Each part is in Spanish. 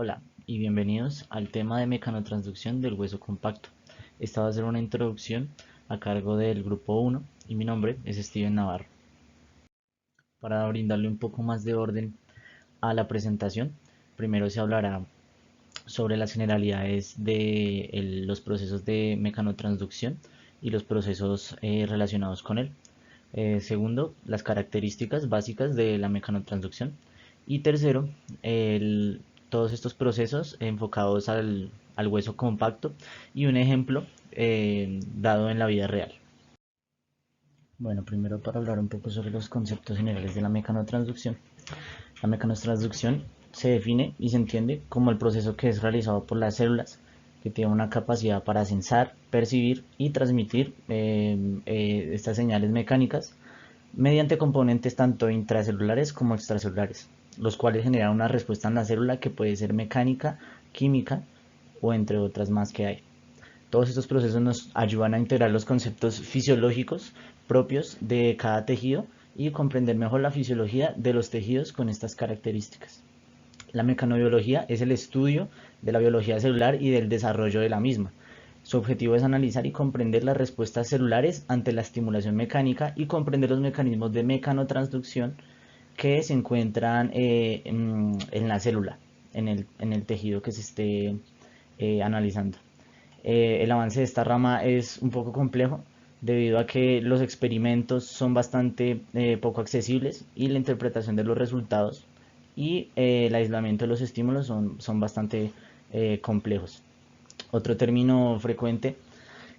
Hola y bienvenidos al tema de mecanotransducción del hueso compacto. Esta va a ser una introducción a cargo del grupo 1 y mi nombre es Steven Navarro. Para brindarle un poco más de orden a la presentación, primero se hablará sobre las generalidades de los procesos de mecanotransducción y los procesos relacionados con él. Segundo, las características básicas de la mecanotransducción. Y tercero, todos estos procesos enfocados al hueso compacto y un ejemplo dado en la vida real. Bueno, primero para hablar un poco sobre los conceptos generales de la mecanotransducción. La mecanotransducción se define y se entiende como el proceso que es realizado por las células que tiene una capacidad para sensar, percibir y transmitir estas señales mecánicas mediante componentes tanto intracelulares como extracelulares, los cuales generan una respuesta en la célula que puede ser mecánica, química o entre otras más que hay. Todos estos procesos nos ayudan a integrar los conceptos fisiológicos propios de cada tejido y comprender mejor la fisiología de los tejidos con estas características. La mecanobiología es el estudio de la biología celular y del desarrollo de la misma. Su objetivo es analizar y comprender las respuestas celulares ante la estimulación mecánica y comprender los mecanismos de mecanotransducción que se encuentran en la célula, en el tejido que se esté analizando. El avance de esta rama es un poco complejo debido a que los experimentos son bastante poco accesibles y la interpretación de los resultados y el aislamiento de los estímulos son bastante complejos. Otro término frecuente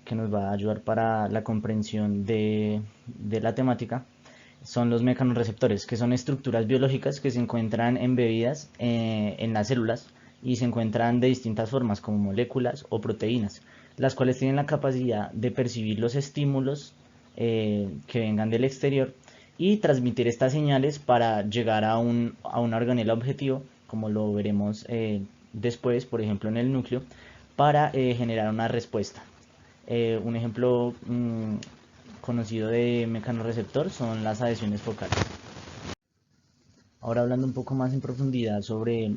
que nos va a ayudar para la comprensión de la temática son los mecanorreceptores, que son estructuras biológicas que se encuentran embebidas en las células y se encuentran de distintas formas, como moléculas o proteínas, las cuales tienen la capacidad de percibir los estímulos que vengan del exterior y transmitir estas señales para llegar a un organelo objetivo, como lo veremos después, por ejemplo en el núcleo, para generar una respuesta. Un ejemplo conocido de mecanorreceptor son las adhesiones focales. Ahora hablando un poco más en profundidad sobre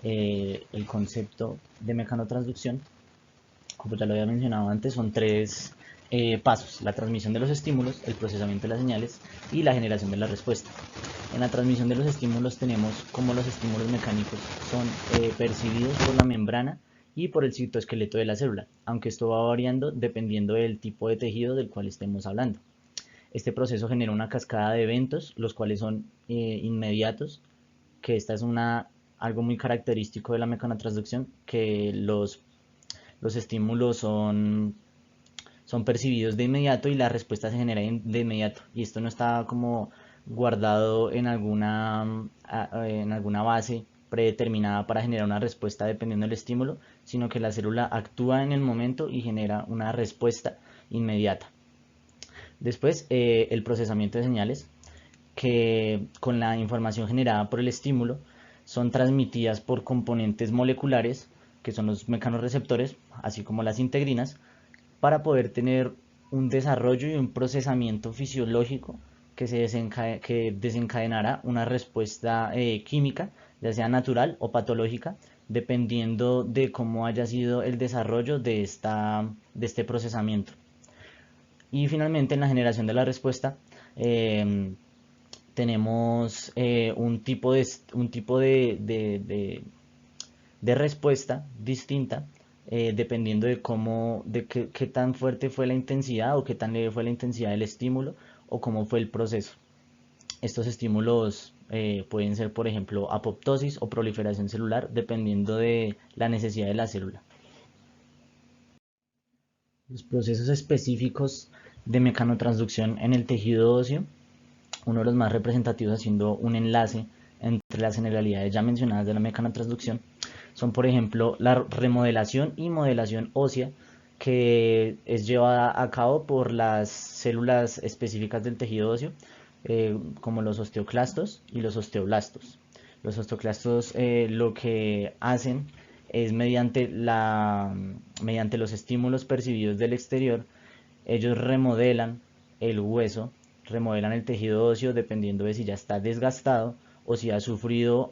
el concepto de mecanotransducción, como ya lo había mencionado antes, son tres pasos: la transmisión de los estímulos, el procesamiento de las señales y la generación de la respuesta. En la transmisión de los estímulos tenemos como los estímulos mecánicos son percibidos por la membrana y por el citoesqueleto de la célula, aunque esto va variando dependiendo del tipo de tejido del cual estemos hablando. Este proceso genera una cascada de eventos, los cuales son inmediatos, que esta es algo muy característico de la mecanotransducción, que los estímulos son percibidos de inmediato y la respuesta se genera de inmediato. Y esto no está como guardado en alguna base predeterminada para generar una respuesta dependiendo del estímulo, sino que la célula actúa en el momento y genera una respuesta inmediata. Después, el procesamiento de señales, que con la información generada por el estímulo son transmitidas por componentes moleculares, que son los mecanorreceptores, así como las integrinas, para poder tener un desarrollo y un procesamiento fisiológico que desencadenará una respuesta química, ya sea natural o patológica, dependiendo de cómo haya sido el desarrollo de este procesamiento. Y finalmente, en la generación de la respuesta, eh, tenemos un tipo de respuesta distinta dependiendo de qué tan fuerte fue la intensidad o qué tan leve fue la intensidad del estímulo o cómo fue el proceso. Estos estímulos pueden ser, por ejemplo, apoptosis o proliferación celular, dependiendo de la necesidad de la célula. Los procesos específicos de mecanotransducción en el tejido óseo, uno de los más representativos haciendo un enlace entre las generalidades ya mencionadas de la mecanotransducción, son por ejemplo la remodelación y modelación ósea, que es llevada a cabo por las células específicas del tejido óseo, como los osteoclastos y los osteoblastos. Los osteoclastos lo que hacen es mediante los estímulos percibidos del exterior, ellos remodelan el hueso, remodelan el tejido óseo dependiendo de si ya está desgastado o si ha sufrido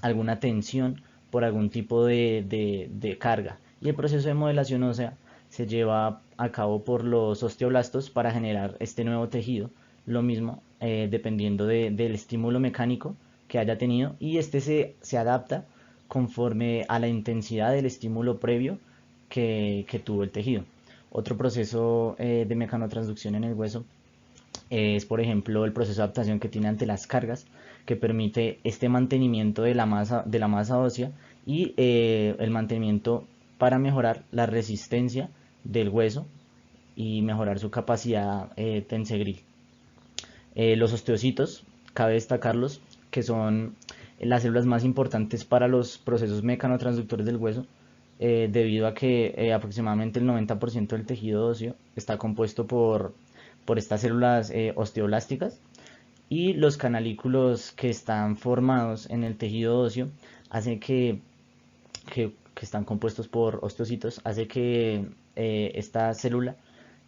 alguna tensión por algún tipo de carga. Y el proceso de modelación ósea se lleva a cabo por los osteoblastos para generar este nuevo tejido. Lo mismo dependiendo del estímulo mecánico que haya tenido, y este se adapta conforme a la intensidad del estímulo previo que tuvo el tejido. Otro proceso de mecanotransducción en el hueso es, por ejemplo, el proceso de adaptación que tiene ante las cargas, que permite este mantenimiento de la masa ósea y el mantenimiento para mejorar la resistencia del hueso y mejorar su capacidad tensegril. Los osteocitos, cabe destacarlos, que son las células más importantes para los procesos mecanotransductores del hueso, debido a que aproximadamente el 90% del tejido óseo está compuesto por estas células osteoblásticas, y los canalículos que están formados en el tejido óseo hace que están compuestos por osteocitos, hace que esta célula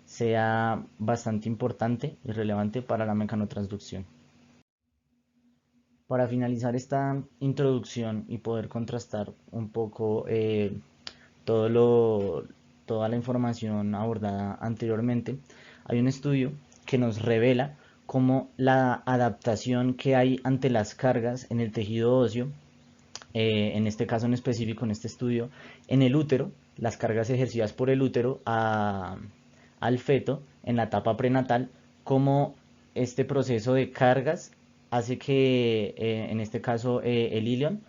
sea bastante importante y relevante para la mecanotransducción. Para finalizar esta introducción y poder contrastar un poco todo lo, toda la información abordada anteriormente, hay un estudio que nos revela cómo la adaptación que hay ante las cargas en el tejido óseo, en este caso en específico, en este estudio, en el útero, las cargas ejercidas por el útero al feto en la etapa prenatal, cómo este proceso de cargas hace que, en este caso, el ilion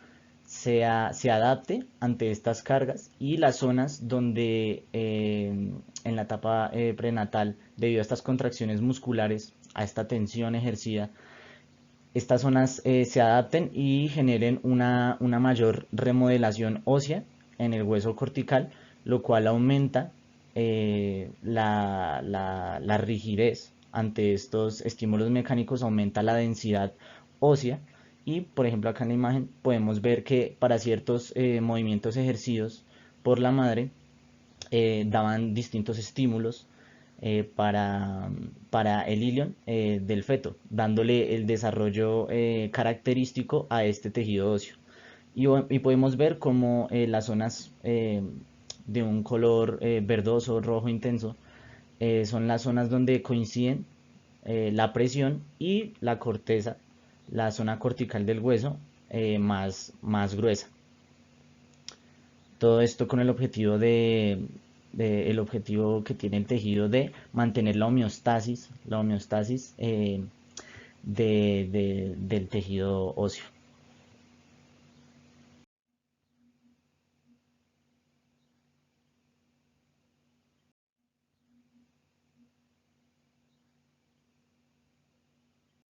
se adapte ante estas cargas, y las zonas donde en la etapa prenatal, debido a estas contracciones musculares, a esta tensión ejercida, estas zonas se adapten y generen una mayor remodelación ósea en el hueso cortical, lo cual aumenta la rigidez ante estos estímulos mecánicos, aumenta la densidad ósea. Y por ejemplo acá en la imagen podemos ver que para ciertos movimientos ejercidos por la madre daban distintos estímulos para el ilion del feto, dándole el desarrollo característico a este tejido óseo. Y podemos ver como las zonas de un color verdoso, rojo intenso, son las zonas donde coinciden la presión y la corteza, la zona cortical del hueso más gruesa. Todo esto con el objetivo el objetivo que tiene el tejido de mantener la homeostasis del tejido óseo.